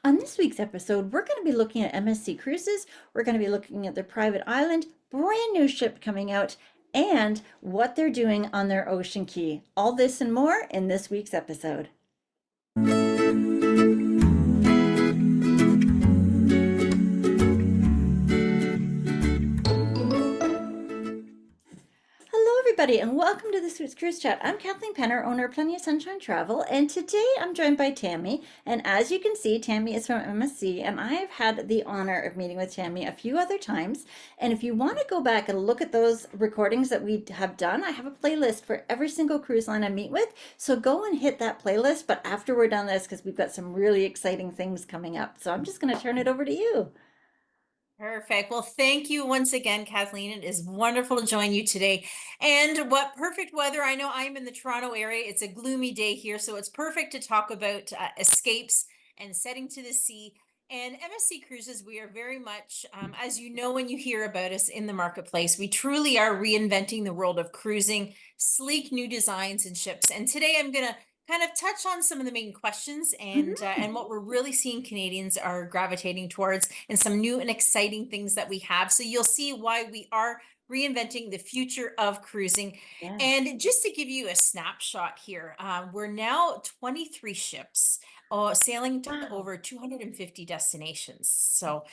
On this week's episode, we're going to be looking at MSC Cruises. We're going to be looking at their private island, brand new ship coming out, and what they're doing on their ocean key. All this and more in this week's episode. Hello, everybody, and welcome to this week's Cruise Chat. I'm Kathleen Penner, owner of Plenty of Sunshine Travel, and today I'm joined by Tammy. And as you can see, Tammy is from MSC, and I have had the honor of meeting with Tammy a few other times. And if you want to go back and look at those recordings that we have done, I have a playlist for every single cruise line I meet with. So go and hit that playlist, but after we're done this, because we've got some really exciting things coming up. So I'm just going to turn it over to you. Perfect. Well, thank you once again, Kathleen. It is wonderful to join you today. And what perfect weather. I know I'm in the Toronto area. It's a gloomy day here, so it's perfect to talk about escapes and setting to the sea. And MSC Cruises, we are very much, as you know, when you hear about us in the marketplace, we truly are reinventing the world of cruising, sleek new designs and ships. And today I'm going to kind of touch on some of the main questions and what we're really seeing Canadians are gravitating towards and some new and exciting things that we have. So you'll see why we are reinventing the future of cruising. Yes. And just to give you a snapshot here, we're now 23 ships. Sailing to Wow. over 250 destinations. So,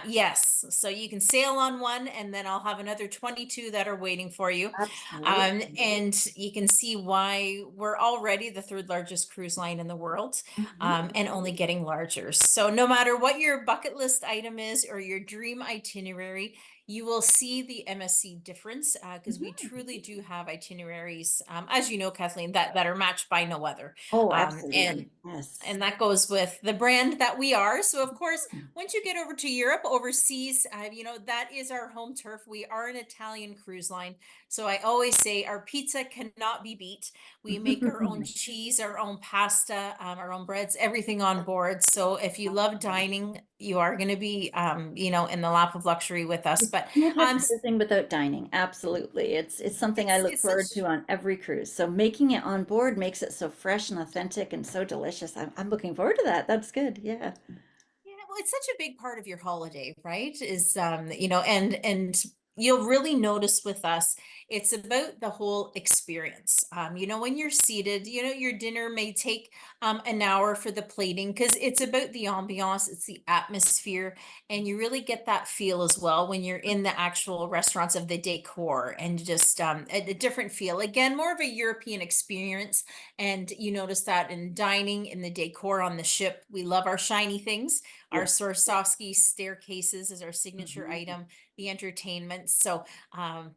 yes, so you can sail on one, and then I'll have another 22 that are waiting for you. Absolutely. And you can see why we're already the third largest cruise line in the world, Mhm. and only getting larger. So no matter what your bucket list item is or your dream itinerary, you will see the MSC difference because we Mhm. truly do have itineraries, as you know, Kathleen, that are matched by no other. Oh, Um, absolutely. and Yes. and that goes with the brand that we are. So, of course, once you get over to Europe, overseas, that is our home turf. We are an Italian cruise line. So I always say our pizza cannot be beat. We make our own cheese, our own pasta, our own breads, everything on board. So if you love dining, you are going to be, in the lap of luxury with us. You But can't have um, cruising without dining. Absolutely. It's something I look it's forward such to on every cruise. So making it on board makes it so fresh and authentic and so delicious. I'm looking forward to that. That's good. Yeah. Yeah, well, it's such a big part of your holiday, right? And you'll really notice with us, it's about the whole experience. When you're seated, your dinner may take an hour for the plating because it's about the ambiance, it's the atmosphere, and you really get that feel as well when you're in the actual restaurants of the decor and just a different feel. Again, more of a European experience. And you notice that in dining, in the decor on the ship, we love our shiny things. Our Yeah. Swarovski staircases is our signature Mhm. item, the entertainment. So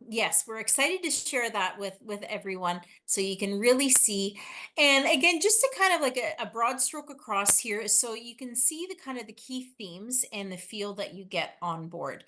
yes, we're excited to share that with everyone so you can really see. And again, just to kind of like a broad stroke across here, so you can see the kind of the key themes and the feel that you get on board.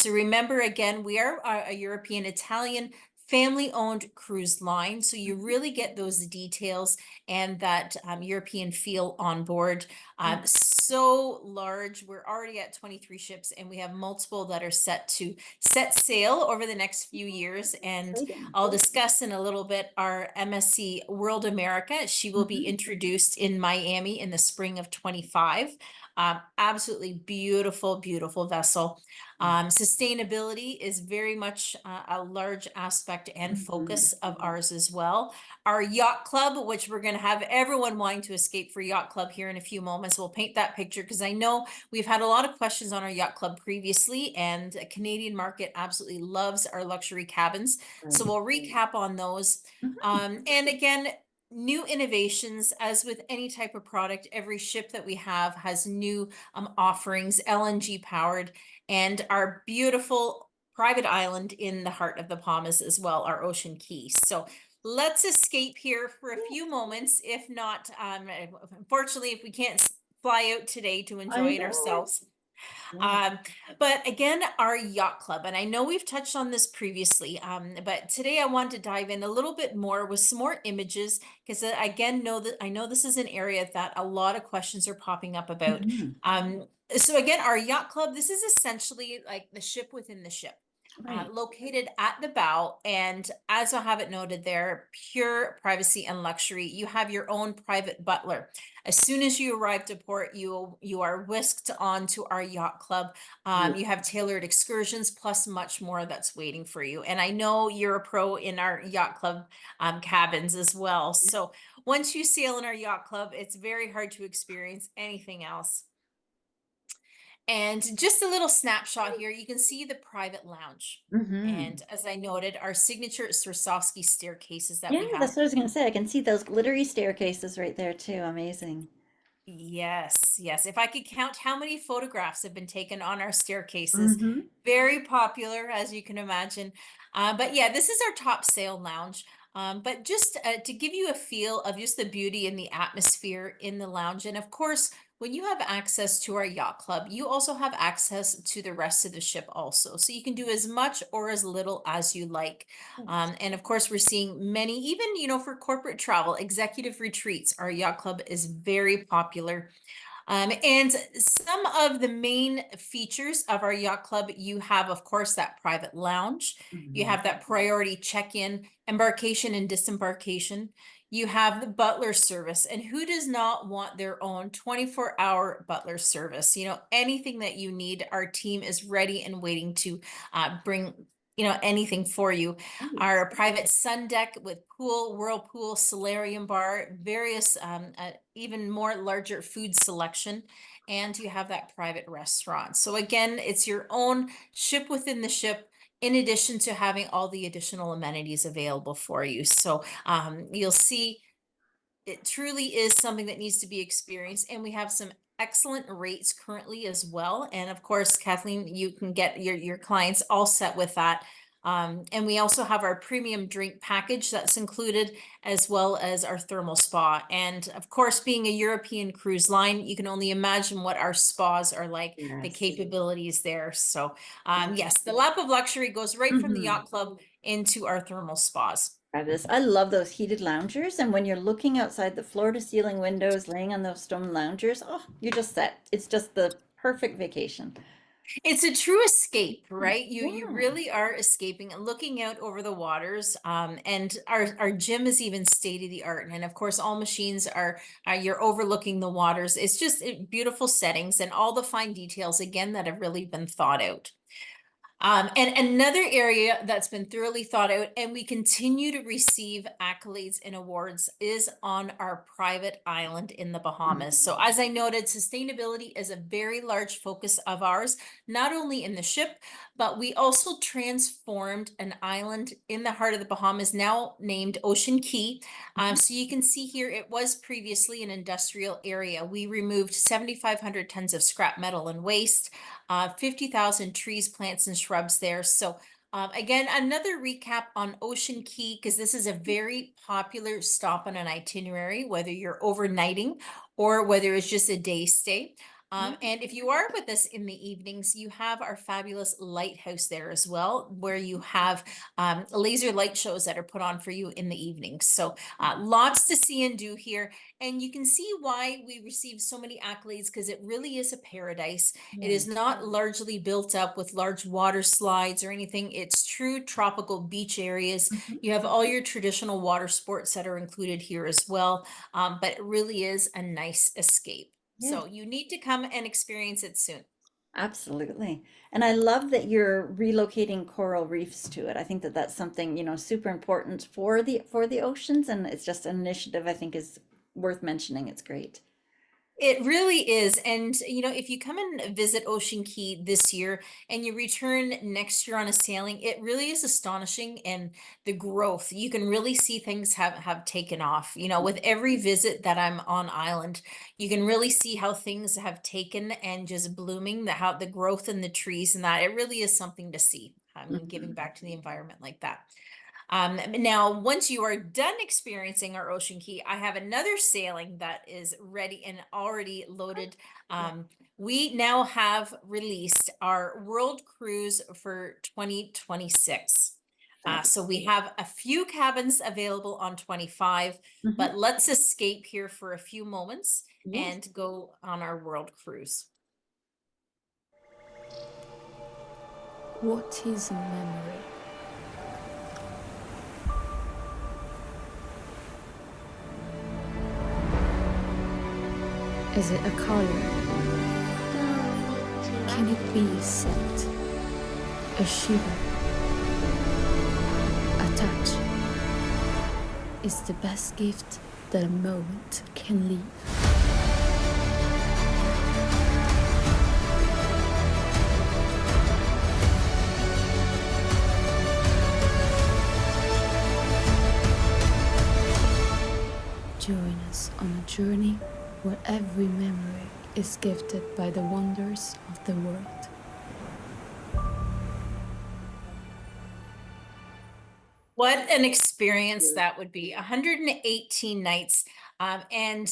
So remember, again, we are a European Italian family owned cruise line. So you Mhm. really get those details and that European feel on board. Yeah. So large. We're already at 23 ships, and we have multiple that are set to set sail over the next few years. And Exciting. I'll discuss in a little bit our MSC World America. She will be Mhm. introduced in Miami in the spring of 25. Absolutely beautiful, beautiful vessel. Sustainability is very much a large aspect and Mhm. focus of ours as well. Our yacht club, which we're going to have everyone wanting to escape for yacht club here in a few moments. We'll paint that picture because I know we've had a lot of questions on our yacht club previously, and the Canadian market absolutely loves our luxury cabins. So Great. we'll recap on those. Mhm. And again, new innovations, as with any type of product, every ship that we have has new offerings, LNG powered, and our beautiful private island in the heart of the Bahamas as well, our ocean key. So let's escape here for a few moments. If not, unfortunately, if we can't fly out today to I enjoy it know. ourselves. Yeah. Um, but again, our yacht club, and I know we've touched on this previously, but today I want to dive in a little bit more with some more images because again, I know this is an area that a lot of questions are popping up about. Mhm. So again, our yacht club, this is essentially like the ship within the ship. Right. located at the bow. And as I have it noted there, pure privacy and luxury. You have your own private butler. As soon as you arrive to port, you are whisked onto our yacht club. Right. You have tailored excursions plus much more that's waiting for you. And I know you're a pro in our yacht club cabins as well. So once you sail in our yacht club, it's very hard to experience anything else. And just a little snapshot here, you can see the private lounge. Mm-hmm. And as I noted, our signature Swarovski staircases that Yeah, we have. that's what I was going to say. I can see those glittery staircases right there too. Amazing. Yes, yes. If I could count how many photographs have been taken on our staircases, Mm-hmm. very popular, as you can imagine. But yeah, this is our top sail lounge. But just to give you a feel of just the beauty and the atmosphere in the lounge. And of course, when you have access to our yacht club, you also have access to the rest of the ship also. So you can do as much or as little as you like. And of course, we're seeing many, even, for corporate travel, executive retreats. Our yacht club is very popular. And some of the main features of our yacht club, you have, of course, that private lounge. You Mm-hmm. have that priority check-in, embarkation and disembarkation. You have the butler service. And who does not want their own 24-hour butler service? Anything that you need, our team is ready and waiting to bring anything for you. Right. Our private sun deck with pool, whirlpool, solarium bar, various even more larger food selection, and you have that private restaurant. So again, it's your own ship within the ship, in addition to having all the additional amenities available for you. So you'll see it truly is something that needs to be experienced, and we have some excellent rates currently as well. And of course, Kathleen, you can get your clients all set with that. And we also have our premium drink package that's included, as well as our thermal spa. And of course, being a European cruise line, you can only imagine what our spas are like, the Yes. capabilities there. So yes, the lap of luxury goes right from the Mm-hmm. yacht club into our thermal spas. Fabulous. I love those heated loungers. And when you're looking outside the floor to ceiling windows, laying on those stone loungers, oh, you're just set. It's just the perfect vacation. It's a true escape, right? You Yeah. really are escaping and looking out over the waters. And our gym is even state of the art. And of course, all machines are you're overlooking the waters. It's just beautiful settings and all the fine details again that have really been thought out. And another area that's been thoroughly thought out, and we continue to receive accolades and awards, is on our private island in the Bahamas. So, as I noted, sustainability is a very large focus of ours, not only in the ship, but we also transformed an island in the heart of the Bahamas, now named Ocean Key. Mhm. So, you can see here, it was previously an industrial area. We removed 7,500 tons of scrap metal and waste. 50,000 trees, plants, and shrubs there. So again, another recap on Ocean Key, because this is a very popular stop on an itinerary, whether you're overnighting or whether it's just a day stay. Yeah. And if you are with us in the evenings, you have our fabulous lighthouse there as well, where you have laser light shows that are put on for you in the evenings. So lots to see and do here. And you can see why we receive so many accolades, because it really is a paradise. It Yeah. is not largely built up with large water slides or anything. It's true tropical beach areas. Mhm. You have all your traditional water sports that are included here as well. But it really is a nice escape. Yeah. So you need to come and experience it soon. Absolutely. And I love that you're relocating coral reefs to it. I think that that's something, super important for the oceans, and it's just an initiative I think is worth mentioning. It's great. It really is. And, if you come and visit Ocean Key this year and you return next year on a sailing, it really is astonishing. And the growth, you can really see things have taken off. With every visit that I'm on island, you can really see how things have taken and just blooming, how the growth in the trees and that. It really is something to see. I mean, giving Mhm. back to the environment like that. Now, once you are done experiencing our Ocean Key, I have another sailing that is ready and already loaded. Yeah. We now have released our world cruise for 2026. So Fabulous. we have a few cabins available on 25, Mhm. but let's escape here for a few moments Yes. and go on our world cruise. What is a memory? Is it a color? Can it be a scent? A shiver? A touch? Is the best gift that a moment can leave. Join us on a journey where every memory is gifted by the wonders of the world. What an experience that would be. 118 nights. And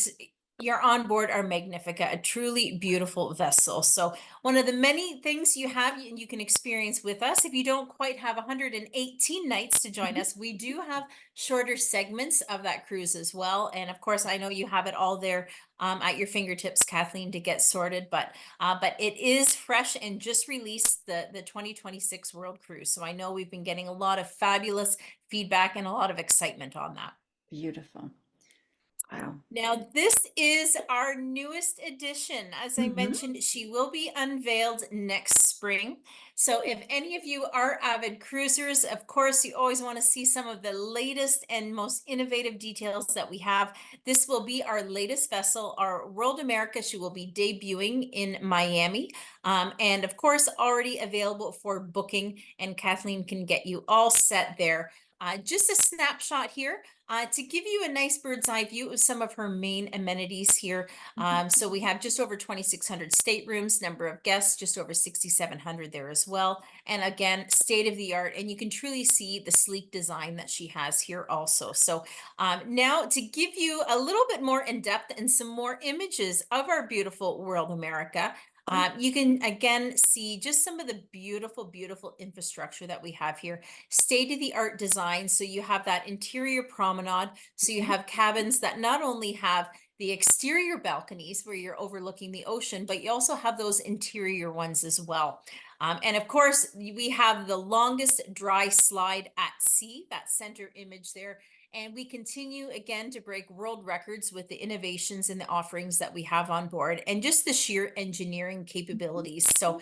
you're on board our Magnifica, a truly beautiful vessel. So one of the many things you have and you can experience with us, if you don't quite have 118 nights to join us, we do have shorter segments of that cruise as well. And of course, I know you have it all there at your fingertips, Kathleen, to get sorted. But it is fresh and just released the 2026 World Cruise. So I know we've been getting a lot of fabulous feedback and a lot of excitement on that. Beautiful. Wow. Now, this is our newest edition. As I mentioned, she will be unveiled next spring. So if any of you are avid cruisers, of course, you always want to see some of the latest and most innovative details that we have. This will be our latest vessel, our World America. She will be debuting in Miami. And of course, already available for booking, and Kathleen can get you all set there. Just a snapshot here to give you a nice bird's eye view of some of her main amenities here. So we have just over 2,600 staterooms, number of guests, just over 6,700 there as well. And again, state of the art, and you can truly see the sleek design that she has here also. So now to give you a little bit more in depth and some more images of our beautiful World America, you can again see just some of the beautiful, beautiful infrastructure that we have here. State-of-the-art design. So you have that interior promenade. So you have cabins that not only have the exterior balconies where you're overlooking the ocean, but you also have those interior ones as well. And of course, we have the longest dry slide at sea, that center image there. And we continue again to break world records with the innovations and the offerings that we have on board and just the sheer engineering capabilities. So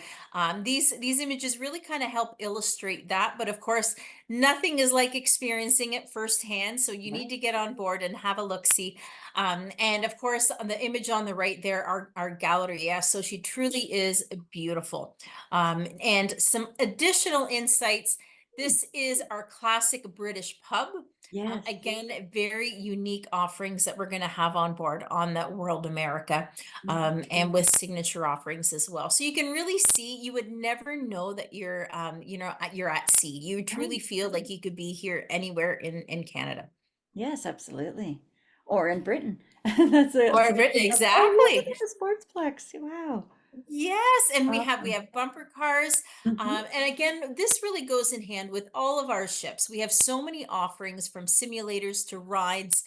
these images really kind of help illustrate that. But of course, nothing is like experiencing it firsthand. So you need to get on board and have a look-see. And of course, on the image on the right there, our gallery. Yeah, so she truly is beautiful. And some additional insights. This is our classic British pub. Yes. Again, very unique offerings that we're going to have on board on that World America, and with signature offerings as well. So you can really see, you would never know that you're, you're at sea. You truly feel like you could be here anywhere in Canada. Yes, absolutely. Or in Britain. That's it. Or Oh, yeah, look exactly. at the sportsplex. Wow. Yes, and we Awesome. have bumper cars. Mhm. And again, this really goes in hand with all of our ships. We have so many offerings from simulators to rides,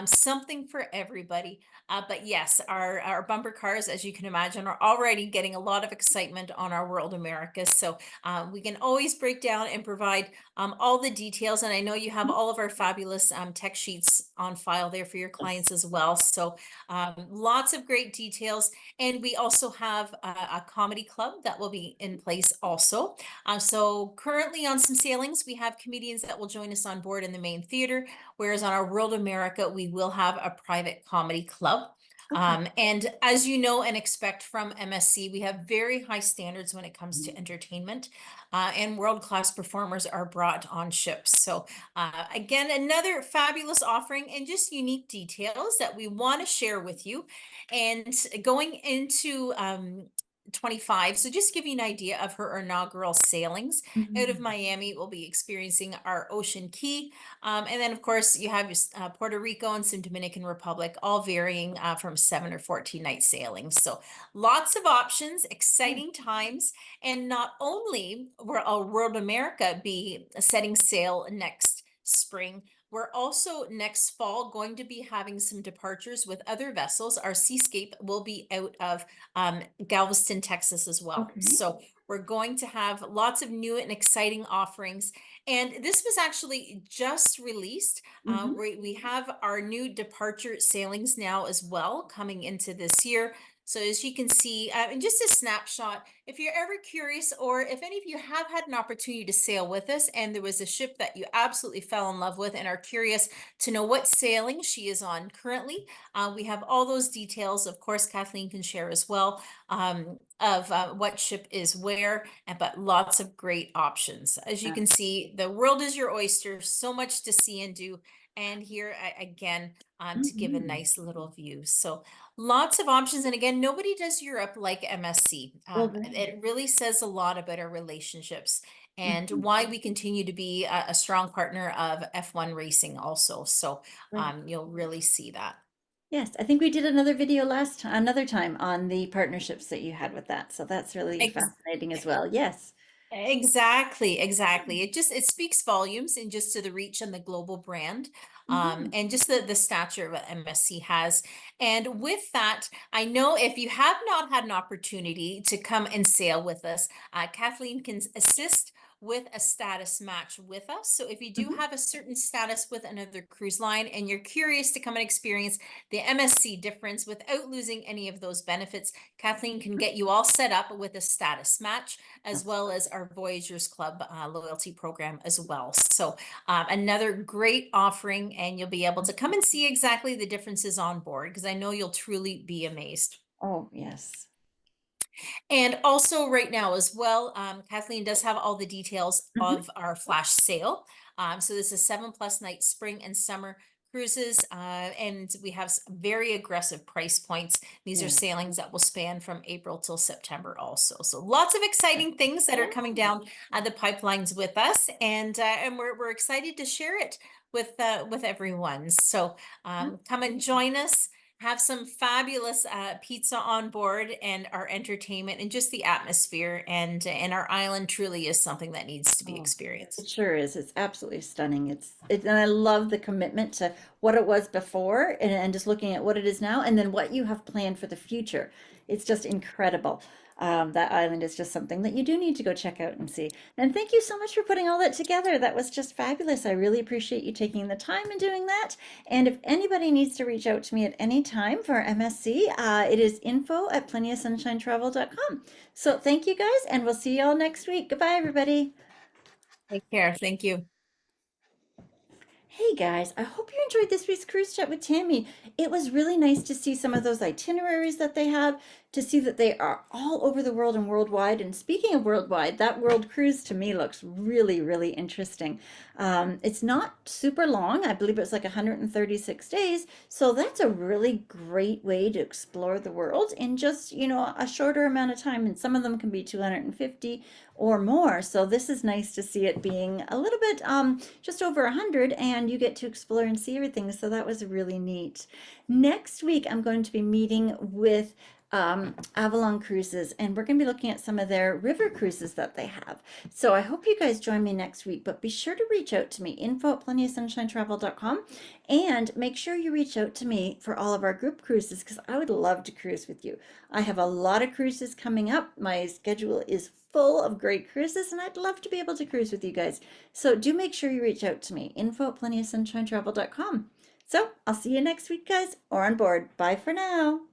something for everybody. But yes, our bumper cars, as you can imagine, are already getting a lot of excitement on our World America. So we can always break down and provide all the details. And I know you have all of our fabulous tech sheets on file there for your clients as well. So lots of great details. And we also have a comedy club that will be in place also. So currently on some sailings, we have comedians that will join us on board in the main theater, whereas on our World America, we will have a private comedy club. Okay. And as you know and expect from MSC, we have very high standards when it comes to entertainment, and world-class performers are brought on ships. So again, another fabulous offering and just unique details that we want to share with you. And going into 25. So just give you an idea of her inaugural sailings out of Mhm. Miami. We'll be experiencing our Ocean Key. And then of course you have your Puerto Rico and some Dominican Republic, all varying from 7 or 14 night sailings. So lots of options, exciting times. And not only will World America be setting sail next spring, We're also next fall going to be having some departures with other vessels. Our Seascape will be out of Galveston, Texas as well. Okay. So we're going to have lots of new and exciting offerings. And this was actually just released. Mm-hmm. We have our new departure sailings now as well coming into this year. So as you can see, and just a snapshot, if you're ever curious, or if any of you have had an opportunity to sail with us and there was a ship that you absolutely fell in love with and are curious to know what sailing she is on currently, we have all those details. Of course, Kathleen can share as well, of what ship is where, but lots of great options. As you can see, the world is your oyster, so much to see and do. And here again, to give a Mm-hmm. nice little view. So lots of options. And again, nobody does Europe like MSC. Well, great. It really says a lot about our relationships and Mhm. why we continue to be a strong partner of F1 racing also. So Right. you'll really see that. Yes, I think we did another video another time on the partnerships that you had with that. So that's really Ex- fascinating as well. Yes. Exactly, exactly. It speaks volumes and just to the reach and the global brand, Mhm. and just the stature that MSC has. And with that, I know if you have not had an opportunity to come and sail with us, Kathleen can assist with a status match with us. So if you do Mhm. have a certain status with another cruise line and you're curious to come and experience the MSC difference without losing any of those benefits, Kathleen can get you all set up with a status match, as well as our Voyagers Club loyalty program as well. So another great offering, and you'll be able to come and see exactly the differences on board, because I know you'll truly be amazed. Oh, yes. And also right now as well, Kathleen does have all the details Mhm. of our flash sale. So this is 7+ night spring and summer cruises, and we have very aggressive price points. These are Yeah. sailings that will span from April till September also. So lots of exciting things that are coming down the pipelines with us, and we're excited to share it with everyone. So come and join us, have some fabulous pizza on board, and our entertainment and just the atmosphere, and our island truly is something that needs to be Oh, it experienced. sure is. It's absolutely stunning. And I love the commitment to what it was before and just looking at what it is now and then what you have planned for the future. It's just incredible. That island is just something that you do need to go check out and see. And thank you so much for putting all that together. That was just fabulous. I really appreciate you taking the time and doing that. And if anybody needs to reach out to me at any time for MSC, it is info@plentyofsunshinetravel.com. So thank you guys, and we'll see you all next week. Goodbye, everybody. Take care. Thank you. Hey guys, I hope you enjoyed this week's cruise chat with Tammy. It was really nice to see some of those itineraries that they have, to see that they are all over the world and worldwide. And speaking of worldwide, that world cruise to me looks really, really interesting. It's not super long. I believe it's like 136 days. So that's a really great way to explore the world in just, a shorter amount of time. And some of them can be 250 or more. So this is nice to see it being a little bit just over 100, and you get to explore and see everything. So that was really neat. Next week, I'm going to be meeting with Avalon Cruises, and we're going to be looking at some of their river cruises that they have. So I hope you guys join me next week, but be sure to reach out to me, info@plentyofsunshinetravel.com, and make sure you reach out to me for all of our group cruises, because I would love to cruise with you. I have a lot of cruises coming up. My schedule is full of great cruises, and I'd love to be able to cruise with you guys. So do make sure you reach out to me, info@plentyofsunshinetravel.com. So I'll see you next week, guys, or on board. Bye for now.